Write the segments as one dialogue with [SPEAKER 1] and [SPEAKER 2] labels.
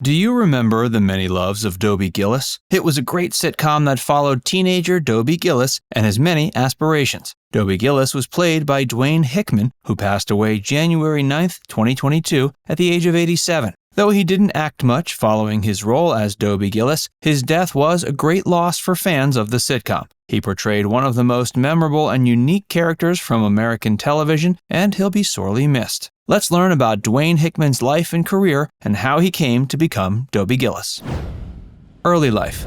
[SPEAKER 1] Do you remember The Many Loves of Dobie Gillis? It was a great sitcom that followed teenager Dobie Gillis and his many aspirations. Dobie Gillis was played by Dwayne Hickman, who passed away January 9, 2022, at the age of 87. Though he didn't act much following his role as Dobie Gillis, his death was a great loss for fans of the sitcom. He portrayed one of the most memorable and unique characters from American television, and he'll be sorely missed. Let's learn about Dwayne Hickman's life and career and how he came to become Dobie Gillis. Early life.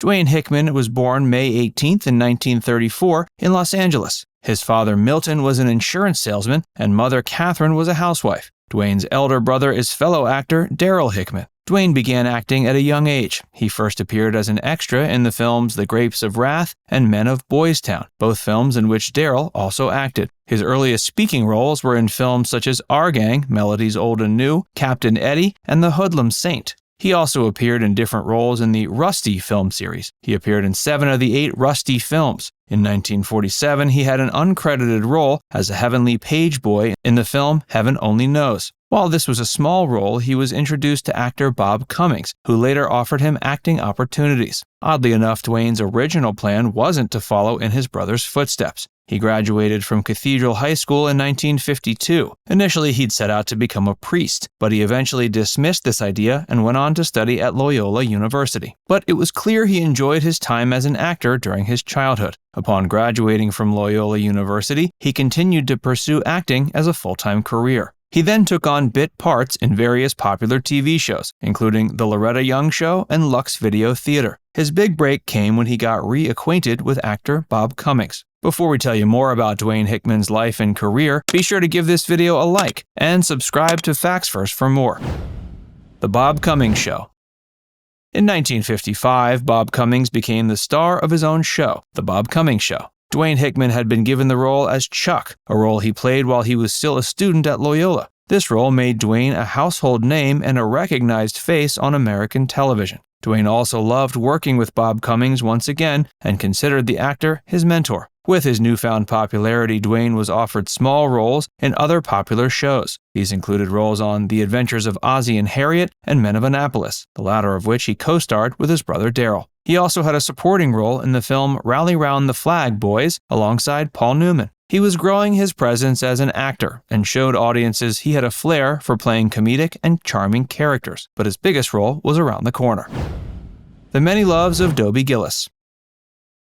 [SPEAKER 1] Dwayne Hickman was born May 18th in 1934 in Los Angeles. His father Milton was an insurance salesman and mother Catherine was a housewife. Dwayne's elder brother is fellow actor Darryl Hickman. Dwayne began acting at a young age. He first appeared as an extra in the films The Grapes of Wrath and Men of Boys Town, both films in which Darryl also acted. His earliest speaking roles were in films such as Our Gang, Melodies Old and New, Captain Eddie, and The Hoodlum Saint. He also appeared in different roles in the Rusty film series. He appeared in 7 of the 8 Rusty films. In 1947, he had an uncredited role as a heavenly page boy in the film Heaven Only Knows. While this was a small role, he was introduced to actor Bob Cummings, who later offered him acting opportunities. Oddly enough, Dwayne's original plan wasn't to follow in his brother's footsteps. He graduated from Cathedral High School in 1952. Initially, he'd set out to become a priest, but he eventually dismissed this idea and went on to study at Loyola University. But it was clear he enjoyed his time as an actor during his childhood. Upon graduating from Loyola University, he continued to pursue acting as a full-time career. He then took on bit parts in various popular TV shows, including The Loretta Young Show and Lux Video Theater. His big break came when he got reacquainted with actor Bob Cummings. Before we tell you more about Dwayne Hickman's life and career, be sure to give this video a like and subscribe to Facts First for more. The Bob Cummings Show. In 1955, Bob Cummings became the star of his own show, The Bob Cummings Show. Dwayne Hickman had been given the role as Chuck, a role he played while he was still a student at Loyola. This role made Dwayne a household name and a recognized face on American television. Dwayne also loved working with Bob Cummings once again and considered the actor his mentor. With his newfound popularity, Dwayne was offered small roles in other popular shows. These included roles on The Adventures of Ozzie and Harriet and Men of Annapolis, the latter of which he co-starred with his brother Darryl. He also had a supporting role in the film Rally Round the Flag, Boys, alongside Paul Newman. He was growing his presence as an actor and showed audiences he had a flair for playing comedic and charming characters, but his biggest role was around the corner. The Many Loves of Dobie Gillis.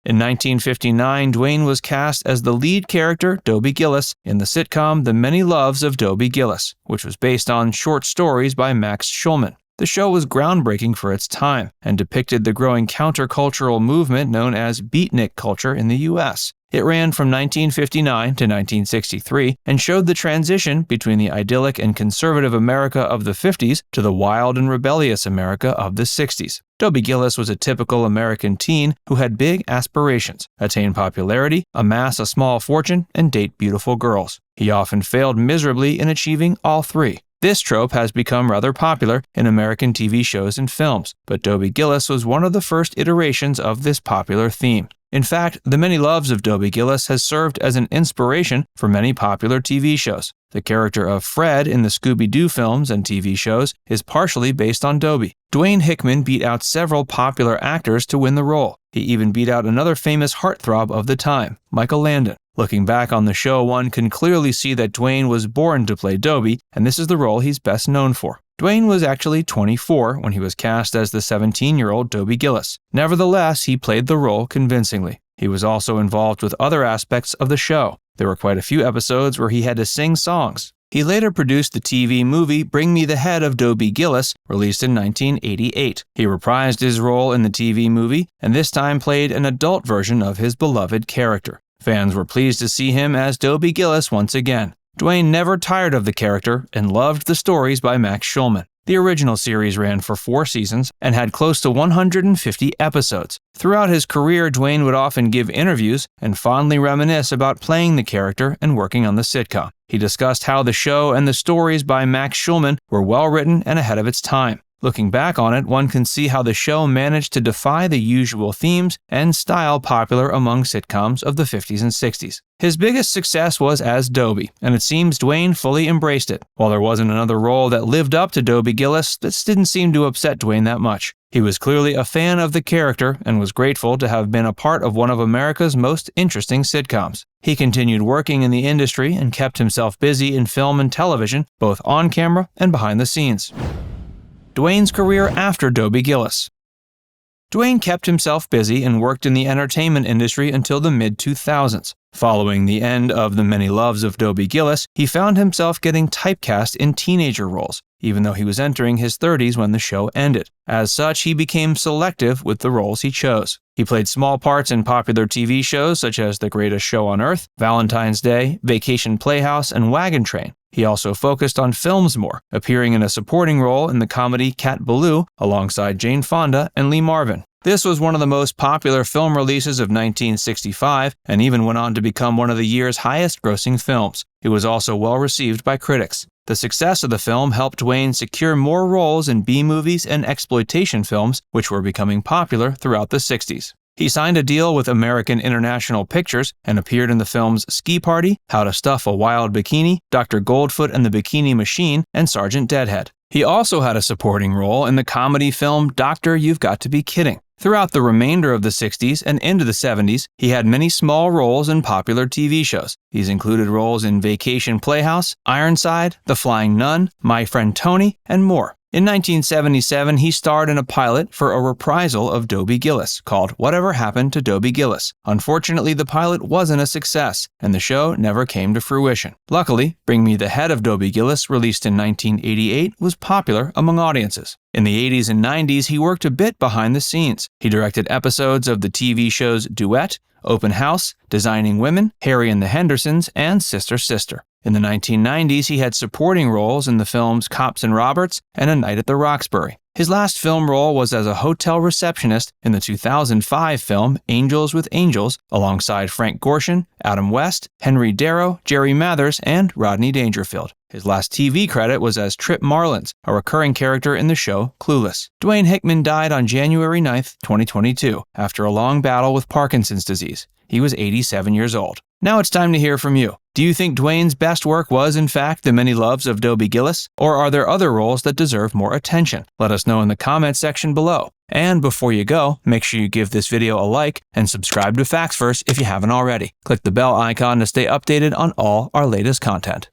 [SPEAKER 1] In 1959, Dwayne was cast as the lead character, Dobie Gillis, in the sitcom The Many Loves of Dobie Gillis, which was based on short stories by Max Schulman. The show was groundbreaking for its time and depicted the growing countercultural movement known as beatnik culture in the U.S. It ran from 1959 to 1963 and showed the transition between the idyllic and conservative America of the 50s to the wild and rebellious America of the 60s. Dobie Gillis was a typical American teen who had big aspirations, attain popularity, amass a small fortune, and date beautiful girls. He often failed miserably in achieving all three. This trope has become rather popular in American TV shows and films, but Dobie Gillis was one of the first iterations of this popular theme. In fact, The Many Loves of Dobie Gillis has served as an inspiration for many popular TV shows. The character of Fred in the Scooby-Doo films and TV shows is partially based on Dobie. Dwayne Hickman beat out several popular actors to win the role. He even beat out another famous heartthrob of the time, Michael Landon. Looking back on the show, one can clearly see that Dwayne was born to play Dobie, and this is the role he's best known for. Dwayne was actually 24 when he was cast as the 17-year-old Dobie Gillis. Nevertheless, he played the role convincingly. He was also involved with other aspects of the show. There were quite a few episodes where he had to sing songs. He later produced the TV movie Bring Me the Head of Dobie Gillis, released in 1988. He reprised his role in the TV movie, and this time played an adult version of his beloved character. Fans were pleased to see him as Dobie Gillis once again. Dwayne never tired of the character and loved the stories by Max Schulman. The original series ran for 4 seasons and had close to 150 episodes. Throughout his career, Dwayne would often give interviews and fondly reminisce about playing the character and working on the sitcom. He discussed how the show and the stories by Max Schulman were well written and ahead of its time. Looking back on it, one can see how the show managed to defy the usual themes and style popular among sitcoms of the 50s and 60s. His biggest success was as Dobie, and it seems Dwayne fully embraced it. While there wasn't another role that lived up to Dobie Gillis, this didn't seem to upset Dwayne that much. He was clearly a fan of the character and was grateful to have been a part of one of America's most interesting sitcoms. He continued working in the industry and kept himself busy in film and television, both on camera and behind the scenes. Dwayne's career after Dobie Gillis. Dwayne kept himself busy and worked in the entertainment industry until the mid-2000s. Following the end of The Many Loves of Dobie Gillis, he found himself getting typecast in teenager roles, even though he was entering his 30s when the show ended. As such, he became selective with the roles he chose. He played small parts in popular TV shows such as The Greatest Show on Earth, Valentine's Day, Vacation Playhouse, and Wagon Train. He also focused on films more, appearing in a supporting role in the comedy Cat Ballou alongside Jane Fonda and Lee Marvin. This was one of the most popular film releases of 1965 and even went on to become one of the year's highest-grossing films. It was also well received by critics. The success of the film helped Dwayne secure more roles in B-movies and exploitation films, which were becoming popular throughout the 60s. He signed a deal with American International Pictures and appeared in the films Ski Party, How to Stuff a Wild Bikini, Dr. Goldfoot and the Bikini Machine, and Sergeant Deadhead. He also had a supporting role in the comedy film Doctor, You've Got to Be Kidding. Throughout the remainder of the 60s and into the 70s, he had many small roles in popular TV shows. These included roles in Vacation Playhouse, Ironside, The Flying Nun, My Friend Tony, and more. In 1977, he starred in a pilot for a reprisal of Dobie Gillis called Whatever Happened to Dobie Gillis. Unfortunately, the pilot wasn't a success, and the show never came to fruition. Luckily, Bring Me the Head of Dobie Gillis, released in 1988, was popular among audiences. In the 80s and 90s, he worked a bit behind the scenes. He directed episodes of the TV shows Duet, Open House, Designing Women, Harry and the Hendersons, and Sister Sister. In the 1990s, he had supporting roles in the films Cops and Roberts and A Night at the Roxbury. His last film role was as a hotel receptionist in the 2005 film Angels with Angels, alongside Frank Gorshin, Adam West, Henry Darrow, Jerry Mathers, and Rodney Dangerfield. His last TV credit was as Trip Marlins, a recurring character in the show Clueless. Dwayne Hickman died on January 9, 2022, after a long battle with Parkinson's disease. He was 87 years old. Now it's time to hear from you. Do you think Dwayne's best work was, in fact, The Many Loves of Dobie Gillis? Or are there other roles that deserve more attention? Let us know in the comments section below. And before you go, make sure you give this video a like and subscribe to Facts First if you haven't already. Click the bell icon to stay updated on all our latest content.